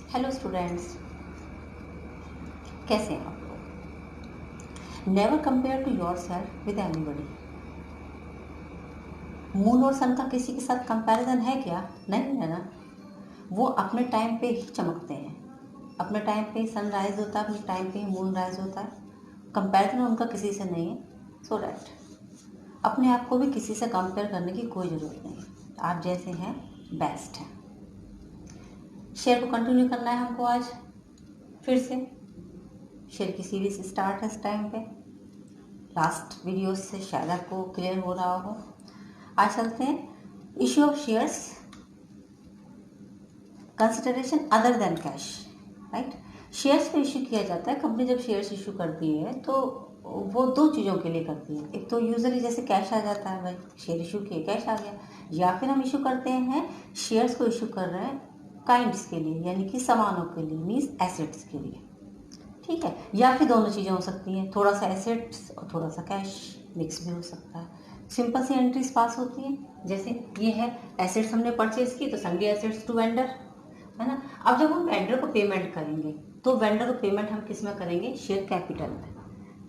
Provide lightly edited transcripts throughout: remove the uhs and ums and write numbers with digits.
Hello students, कैसे हैं आप लोग। Never compare to yourself with anybody. Moon और सन का किसी के साथ कंपैरिजन है क्या? नहीं है ना। वो अपने टाइम पे ही चमकते हैं, अपने टाइम पे ही सन राइज होता है, अपने टाइम पे ही मून राइज होता है। कंपैरिजन उनका किसी से नहीं है। सो डैट अपने आप को भी किसी से कंपेयर करने की कोई ज़रूरत नहीं है। आप जैसे हैं बेस्ट हैं। शेयर को कंटिन्यू करना है हमको आज फिर से। शेयर की सीरीज स्टार्ट है इस टाइम पे। लास्ट वीडियो से शायद आपको क्लियर हो रहा हो। आज चलते हैं issue of shares, consideration other than cash. Right, shares को इश्यू किया जाता है। कंपनी जब शेयर्स इश्यू करती है तो वो दो चीज़ों के लिए करती है। एक तो यूजली जैसे कैश आ जाता है, भाई शेयर इशू किए कैश आ गया, या फिर हम इशू करते हैं शेयर्स को इशू कर रहे हैं काइंड्स के लिए, यानी कि सामानों के लिए, मीन्स एसेट्स के लिए। ठीक है, या फिर दोनों चीज़ें हो सकती हैं, थोड़ा सा एसेट्स और थोड़ा सा कैश, मिक्स भी हो सकता है। सिंपल सी एंट्रीज पास होती हैं। जैसे ये है एसेट्स हमने परचेज की तो सन्डे एसेट्स टू वेंडर, है ना। अब जब हम वेंडर को पेमेंट करेंगे तो वेंडर को पेमेंट हम किस में करेंगे? शेयर कैपिटल में।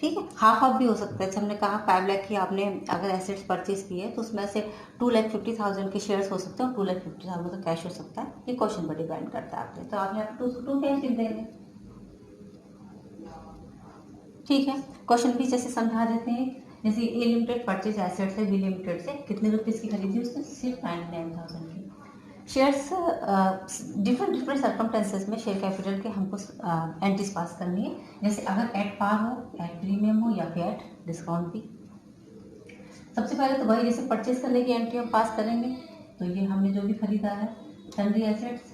ठीक है, हाफ ऑफ भी हो सकता है। जैसे हमने कहा 5 लाख की आपने अगर एसेट्स परचेज की है तो उसमें से 2,50,000 के शेयर्स हो सकते हैं और 2,50,000 का कैश हो सकता है। ये क्वेश्चन पर डिपेंड करता है आपके, तो आप यहाँ पर टू कैश लिख देंगे। ठीक है, क्वेश्चन भी जैसे समझा देते हैं। जैसे ए लिमिटेड परचेज एसेट से बी लिमिटेड से कितने रुपीज़ की खरीदी? उसने सिर्फ 99,000 की। शेयर्स डिफरेंट डिफरेंट सर्कमटेंसेस में शेयर कैपिटल के हमको एंट्रीज पास करनी है। जैसे अगर एट पार हो, एट प्रीमियम हो, या फिर एट डिस्काउंट भी। सबसे पहले तो वही जैसे परचेज करने की एंट्री हम पास करेंगे। तो ये हमने जो भी खरीदा है सन्ड्री एसेट्स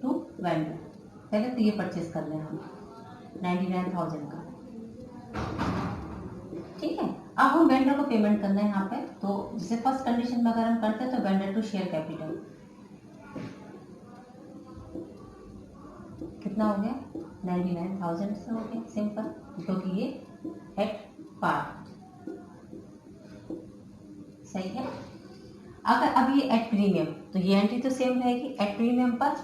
टू वेंडर, पहले तो ये परचेज कर लें हम 99,000 का। ठीक है, अब हम वेंडर को पेमेंट करना है यहाँ पे। तो जैसे फर्स्ट कंडीशन में अगर हम करते हैं तो वेंडर टू शेयर कैपिटल कितना हो गया? 99,000 से हो गया, सिंपल, क्योंकि ये एट पार। सही है। अगर अब ये एट प्रीमियम तो ये एंट्री तो सेम रहेगी। एट प्रीमियम पर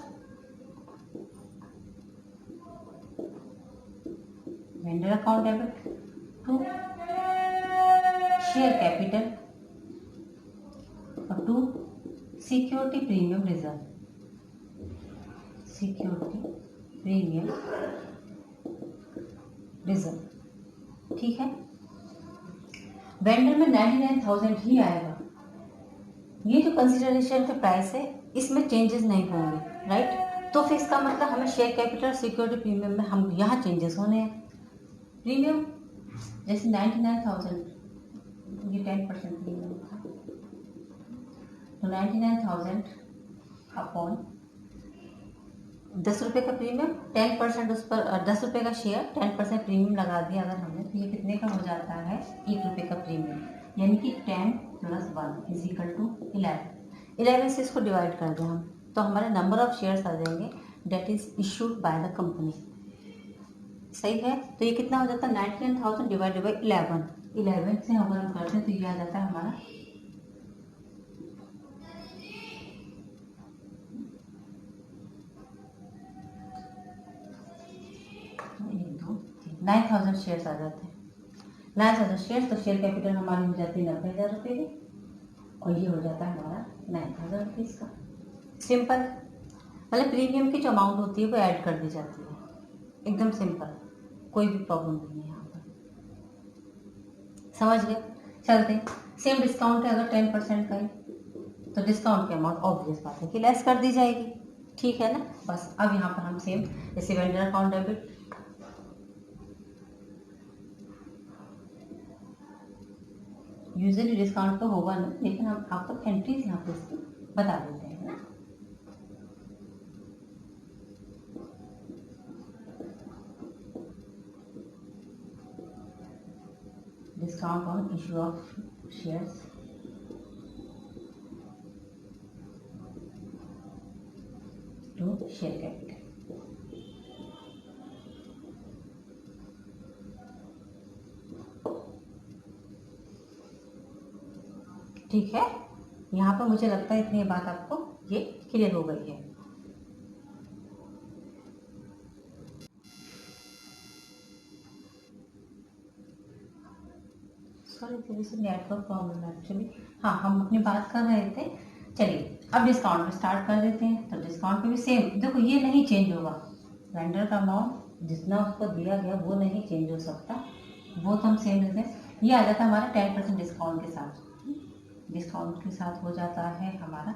vendor account debit to share capital और to security premium reserve, security premium reserve. ठीक है, वेंडर में 99,000 ही आएगा। ये जो कंसिडरेशन का प्राइस है इसमें चेंजेस नहीं होंगे, राइट। तो फिर इसका मतलब हमें शेयर कैपिटल सिक्योरिटी प्रीमियम में हम यहाँ चेंजेस होने हैं। प्रीमियम जैसे 99,000, ये 10% प्रीमियम था, तो 99,000 अपॉन 10 रुपये का प्रीमियम, 10% उस पर 10 रुपये का शेयर, 10% प्रीमियम लगा दिया अगर हमने, तो ये कितने का हो जाता है? 1 रुपये का प्रीमियम, यानी कि 10 + 1 इज इक्वल टू 11। 11 से इसको डिवाइड कर दें हम तो हमारे नंबर ऑफ शेयर्स आ जाएंगे that is issued by the company. सही है, तो ये कितना हो जाता है? 99,000 डिवाइडेड बाई 11। 11 से अगर हम करते हैं तो ये आ जाता है हमारा 9,000 शेयर्स आ जाते हैं। 9,000 शेयर्स, तो शेयर कैपिटल हमारी हो जाती है 90,000 रुपये की, और ये हो जाता है हमारा 9,000 रुपीज़ का। सिंपल, मतलब प्रीमियम की जो अमाउंट होती है वो ऐड कर दी जाती है, एकदम सिंपल, कोई भी प्रॉब्लम नहीं है यहाँ पर। समझ गए? चलते सेम डिस्काउंट है, अगर 10% का है तो डिस्काउंट की अमाउंट ऑब्वियस बात है कि लेस कर दी जाएगी। ठीक है ना। बस अब यहाँ पर हम सेम जैसे vendor account debit, usually discount तो होगा ना, लेकिन हम आपको एंट्रीज यहाँ पे इसकी बता देते हैं ना। Discount on issue of shares to share capital. ठीक है, यहाँ पर मुझे लगता है इतनी बात आपको ये क्लियर हो गई है। सॉरी थोड़ी सी नेटवर्क प्रॉब्लम है एक्चुअली। हाँ, हम अपनी बात कर रहे थे। चलिए अब डिस्काउंट में स्टार्ट कर देते हैं। तो डिस्काउंट पे भी सेम, देखो ये नहीं चेंज होगा, वेंडर का अमाउंट जितना उसको दिया गया वो नहीं चेंज हो सकता, वो तो हम सेम देते हैं। ये आ जाता है हमारा 10% डिस्काउंट के साथ, डिस्काउंट के साथ हो जाता है हमारा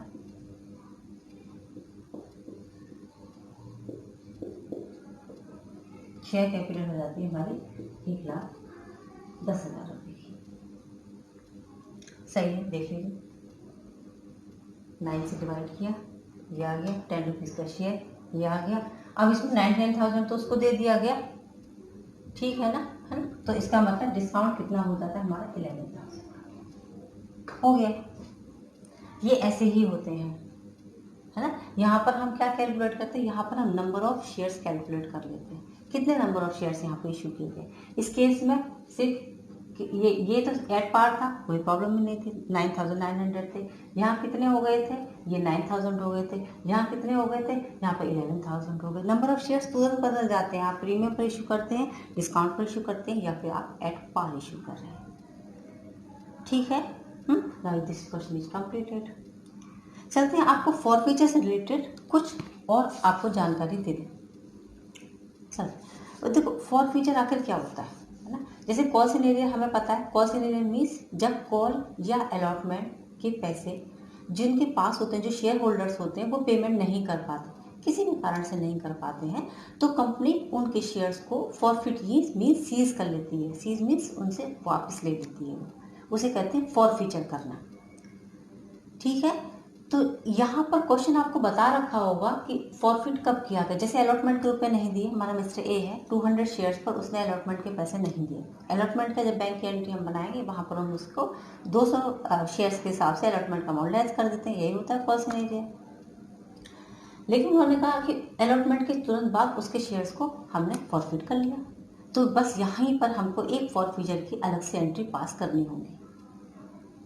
शेयर कैपिटल हो जाती है हमारी 1,10,000 रुपये की। सही है, देख लीजिए 9 से डिवाइड किया, ये आ गया 10 रुपीज़ का शेयर, ये आ गया। अब इसमें 99,000 तो उसको दे दिया गया, ठीक है ना, है ना। तो इसका मतलब डिस्काउंट कितना हो जाता है हमारा 11,000 हो गया। ये ऐसे ही होते हैं, है ना। यहाँ पर हम क्या कैलकुलेट करते हैं, यहाँ पर हम नंबर ऑफ शेयर्स कैलकुलेट कर लेते हैं, कितने नंबर ऑफ शेयर्स यहाँ पे इशू किए गए। इस केस में सिर्फ ये तो एट पार था, कोई प्रॉब्लम ही नहीं थी, 9,900 थे। यहाँ कितने हो गए थे, ये 9,000 हो गए थे। यहाँ कितने हो गए थे, यहाँ पे 11,000 हो गए। नंबर ऑफ शेयर्स तुरंत बदल जाते हैं। आप प्रीमियम पर इशू करते हैं, डिस्काउंट पर इशू करते हैं, या फिर आप एट पार इशू कर रहे हैं, ठीक है। Now this question is completed. चलते हैं आपको फॉरफीचर से रिलेटेड कुछ और आपको जानकारी दे दें। चल देखो, फॉरफीचर आखिर क्या होता है ना। जैसे कॉल सिनेरियो हमें पता है, कॉल सिनेरियो मीन्स जब कॉल या अलॉटमेंट के पैसे जिनके पास होते हैं, जो शेयर होल्डर्स होते हैं, वो पेमेंट नहीं कर पाते, किसी भी कारण से नहीं कर पाते हैं, तो कंपनी उनके शेयर्स को फॉरफिट मीन्स सीज कर लेती है। सीज मीन्स उनसे वापस ले लेती है, उसे कहते हैं फॉरफीचर करना, ठीक है। तो यहाँ पर क्वेश्चन आपको बता रखा होगा कि फॉरफिट कब किया गया। जैसे अलॉटमेंट के रुपए नहीं दिए, हमारा मिस्टर ए है 200 शेयर्स पर, उसने अलॉटमेंट के पैसे नहीं दिए। अलॉटमेंट का जब बैंक की एंट्री हम बनाएंगे, वहाँ पर हम उसको 200 शेयर्स के हिसाब से अलॉटमेंट का अमाउंट लेस कर देते हैं, यही होता है कॉल सिनेरियो। लेकिन उन्होंने कहा कि अलॉटमेंट के तुरंत बाद उसके शेयर्स को हमने फॉरफिट कर लिया, तो बस यहीं पर हमको एक फॉरफीचर की अलग से एंट्री पास करनी होगी,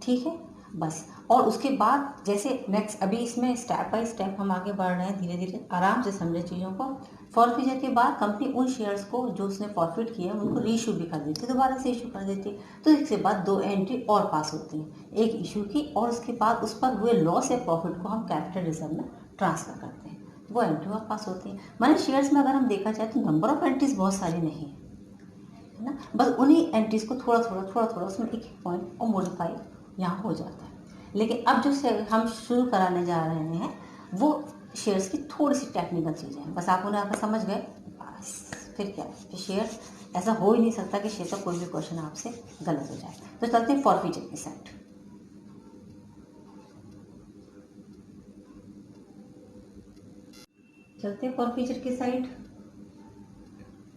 ठीक है बस। और उसके बाद जैसे नेक्स्ट, अभी इसमें स्टेप बाय स्टेप हम आगे बढ़ रहे हैं, धीरे धीरे आराम से समझे चीज़ों को। फॉरफीचर के बाद कंपनी उन शेयर्स को जो उसने फॉरफिट किया उनको रीइशू भी कर देती, दोबारा से इशू कर देती। तो इसके बाद 2 एंट्री और पास होती हैं, एक इशू की, और उसके बाद उस पर हुए लॉस या प्रॉफिट को हम कैपिटल रिजर्व में ट्रांसफर करते हैं, वो एंट्री और पास होती है। माने शेयर्स में अगर हम देखा जाए तो नंबर ऑफ एंट्रीज बहुत सारी नहीं है ना, बस उन्हीं एंट्रीज को थोड़ा थोड़ा उसमें एक पॉइंट और मॉडिफाई यहाँ हो जाता है। लेकिन अब जो हम शुरू कराने जा रहे हैं वो शेयर्स की थोड़ी सी टेक्निकल चीज़ें हैं, बस आप उन्हें आकर समझ गए, बस फिर क्या है, शेयर ऐसा हो ही नहीं सकता कि शेयर का कोई भी क्वेश्चन आपसे गलत हो जाए। तो चलते हैं फॉरफीचर की साइड। चलते हैं फॉरफीचर की साइड।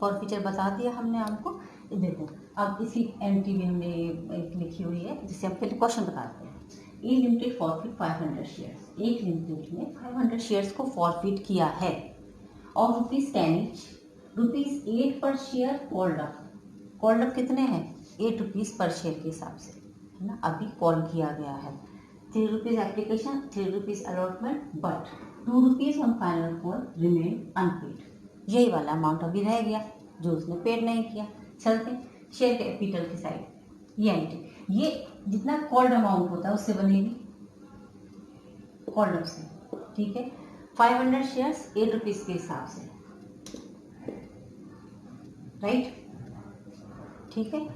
फॉरफीचर बता दिया हमने आपको। देखो अब इसी एंट्री में हमने एक लिखी हुई है, जिससे हम पहले क्वेश्चन बताते हैं। ए लिमिटेड फॉरफिट 500 शेयर्स, एक लिमिटेड ने 500 शेयर्स को फॉरफिट किया है और ₹10 ₹8 पर share called up. Called up कितने हैं, ₹8 पर शेयर के हिसाब से, है ना। अभी कॉल किया गया है, ₹3 application, ₹3 allotment, but ₹2 on final call remain unpaid. यही वाला अमाउंट अभी रह गया जो उसने पेड नहीं किया। चलते शेयर कैपिटल की साइड, ये एंट्री, ये जितना कॉल्ड अमाउंट होता है उससे बनेगी, कॉल्ड अप से, ठीक है। 500 शेयर्स ₹8 के हिसाब से, राइट, ठीक है।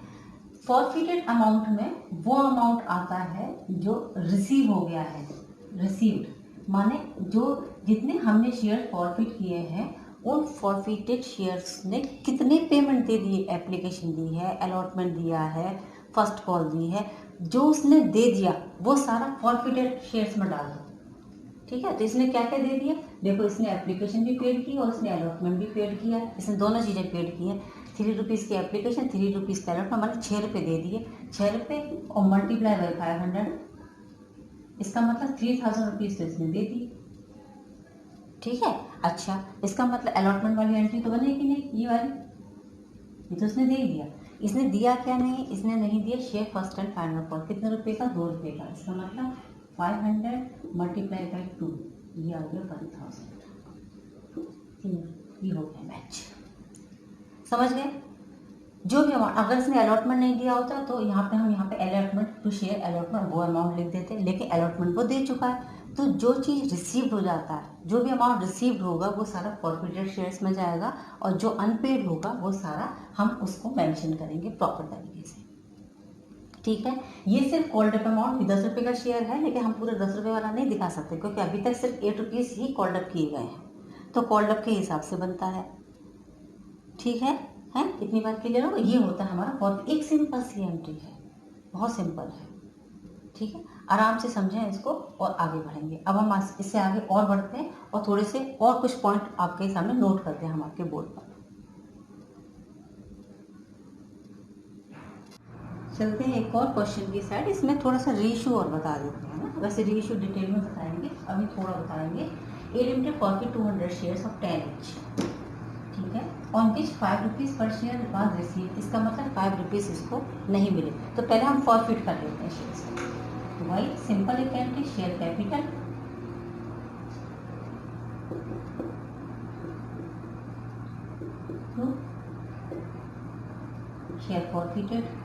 फॉरफिटेड अमाउंट में वो अमाउंट आता है जो रिसीव हो गया है, रिसीव्ड माने जो जितने हमने शेयर फॉरफिट किए हैं उन फॉरफिटेड शेयर्स ने कितने पेमेंट दे दिए, एप्लीकेशन दी है, अलॉटमेंट दिया है, फर्स्ट कॉल दी है, जो उसने दे दिया वो सारा फॉरफिटेड शेयर्स में डाल दो, ठीक है। तो इसने क्या क्या दे दिया, देखो इसने एप्लीकेशन भी पेड की और इसने अलॉटमेंट भी पेड किया, इसने दोनों चीज़ें पेड की हैं। ₹3 की एप्लीकेशन, ₹3 का अलॉटमेंट, मतलब ₹6 दे दिए, ₹6 और मल्टीप्लाई बाई 500, इसका मतलब ₹3000 तो इसने दे दी, ठीक है। अच्छा, इसका मतलब अलॉटमेंट वाली एंट्री तो बनेगी नहीं, ये वाली, ये तो उसने दे दिया। इसने दिया क्या नहीं, इसने नहीं दिया share first and final call, कितने रुपए का, ₹2 का। इसका मतलब 500 मल्टीप्लाई बाई 2, ये आ गया 1000। ये हो गया मैच। समझ गए? जो भी अमाउंट, अगर इसने अलॉटमेंट नहीं दिया होता तो यहाँ पे अलॉटमेंट टू शेयर अलॉटमेंट वो अमाउंट लिख देते, लेकिन अलॉटमेंट वो दे चुका है। तो जो चीज़ रिसीव्ड हो जाता है, जो भी अमाउंट रिसीव्ड होगा वो सारा फॉरफिटेड शेयर्स में जाएगा, और जो अनपेड होगा वो सारा हम उसको मेंशन करेंगे प्रॉपर तरीके से। ठीक है, ये सिर्फ कॉल्ड अप अमाउंट भी 10 रुपये का शेयर है, लेकिन हम पूरा 10 रुपये वाला नहीं दिखा सकते क्योंकि अभी तक सिर्फ 8 रुपीज़ ही कॉल्ड अप किए गए हैं, तो कॉल्ड अप के हिसाब से बनता है। ठीक है, इतनी बात क्लियर होगा। ये होता है हमारा बहुत एक सिंपल सी एंट्री है, बहुत सिंपल है। ठीक है, आराम से समझें इसको और आगे बढ़ेंगे। अब हम इससे आगे और बढ़ते हैं और थोड़े से और कुछ पॉइंट आपके सामने नोट करते हैं हम आपके बोर्ड पर। चलते हैं एक और क्वेश्चन की साइड। इसमें थोड़ा सा रेशियो और बता देते हैं ना, वैसे रेशियो डिटेल में बताएंगे, अभी थोड़ा बताएंगे। A limited forfeit 200 shares of 10 each। ठीक है, on which 5 rupees per share was receive. इसका मतलब 5 रुपीज़ इसको नहीं मिले, तो पहले हम फॉरफिट कर लेते हैं शेयर्स को। Why simple equal share capital to share forfeited.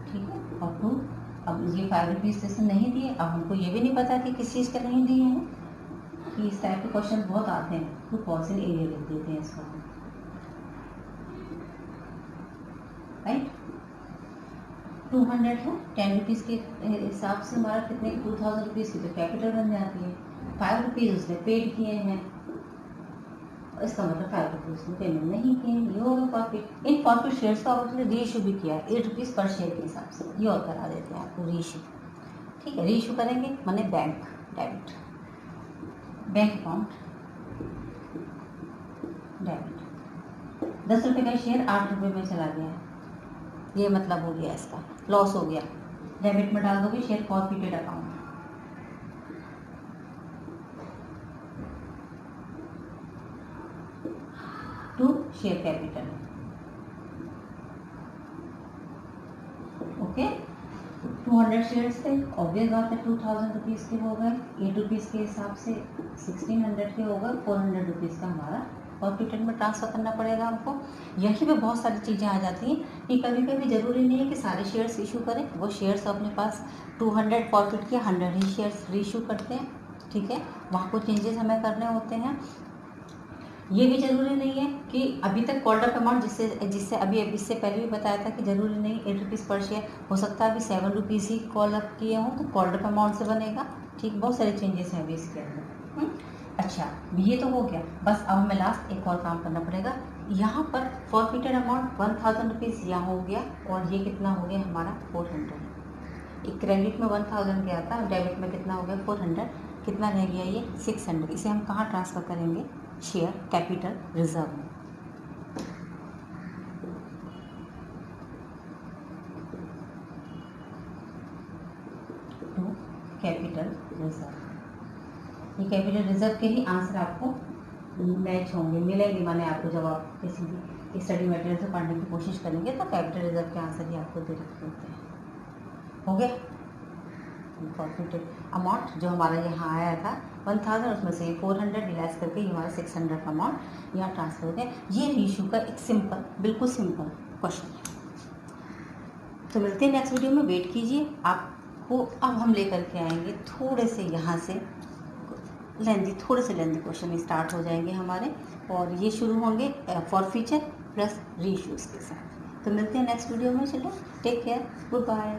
ठीक है, और टू, अब ये 5 रुपीज़ जैसे नहीं दिए, अब हमको ये भी नहीं पता कि किस चीज़ का नहीं दिए हैं, कि इस टाइप के क्वेश्चन बहुत आते हैं, तो पॉजिटिव एरिया लिख देते हैं इसका, राइट। 200 है, 10 रुपीज़ के हिसाब से हमारा कितने 2000 रुपीज़ की तो कैपिटल बन जाती है। 5 रुपीज़ उसने पेड किए हैं, इसका मतलब 5 रुपीज़ में पेमेंट नहीं किए, ये होगा प्रॉफिट। इन प्रॉफिट शेयर्स का आपने रीइशू भी किया है 8 रुपीज़ पर शेयर के हिसाब से, ये और करा देते हैं आपको रीइशू। ठीक है, रीइशू करेंगे माने bank debit, bank account debit. 10 रुपये का शेयर 8 रुपये में चला गया, ये मतलब हो गया इसका लॉस हो गया। डेबिट में डाल दोगे share forfeited account, to share capital. Okay, 200 शेयर्स थे, ऑब्वियस बात है 2000 रुपीज़ के हो गए, 8 रुपीज़ के हिसाब से 1600 के हो गए, 400 रुपीज़ का हमारा फॉरफिटेड में ट्रांसफ़र करना पड़ेगा हमको। यहीं पे बहुत सारी चीज़ें आ जाती हैं कि कभी कभी ज़रूरी नहीं है कि सारे शेयर्स इशू करें, वो शेयर्स अपने पास 200 फॉरफिट किया 100 ही शेयर्स रीइशू करते हैं। ठीक है, वहाँ कुछ चेंजेस हमें करने होते हैं। ये भी ज़रूरी नहीं है कि अभी तक कॉल्ड अप अमाउंट जिससे अभी इससे पहले भी बताया था कि ज़रूरी नहीं 8 रुपीज़ पर शेयर हो सकता है, अभी 7 रुपीज़ ही कॉल अप किए हों तो कॉल्ड अप अमाउंट से बनेगा। ठीक, बहुत सारे चेंजेस हैं अभी इसके अंदर। अच्छा, ये तो हो गया, बस अब हमें लास्ट एक और काम करना पड़ेगा। यहाँ पर फॉरफिटेड अमाउंट 1000 रुपीज़ यहाँ हो गया, और ये कितना हो गया हमारा 400। एक क्रेडिट में 1000 गया था, डेबिट में कितना हो गया 400, कितना रह गया ये 600। इसे हम कहाँ ट्रांसफ़र करेंगे, शेयर कैपिटल रिजर्व में। टू कैपिटल रिजर्व, ये कैपिटल रिजर्व के ही आंसर आपको मैच होंगे, मिलेंगे, माने आपको जब आप किसी भी स्टडी मटेरियल से पढ़ने की कोशिश करेंगे तो कैपिटल रिजर्व के आंसर ही आपको दे रखे होते हैं। हो गया, फॉरफिटेड अमाउंट जो हमारा यहाँ आया था 1000, उसमें से 400 रिलाइज करके ये हमारा 600 का अमाउंट यहाँ ट्रांसफर हो गया। ये रीइशू का एक सिंपल, बिल्कुल सिंपल क्वेश्चन है। तो मिलते हैं नेक्स्ट वीडियो में, वेट कीजिए। आपको अब हम लेकर के आएंगे थोड़े से यहाँ से थोड़े से लेंदी क्वेश्चन स्टार्ट हो जाएंगे हमारे, और ये शुरू होंगे फॉरफिचर प्लस रीइशूज़ के साथ। तो मिलते हैं नेक्स्ट वीडियो में, चलो टेक केयर, गुड बाय।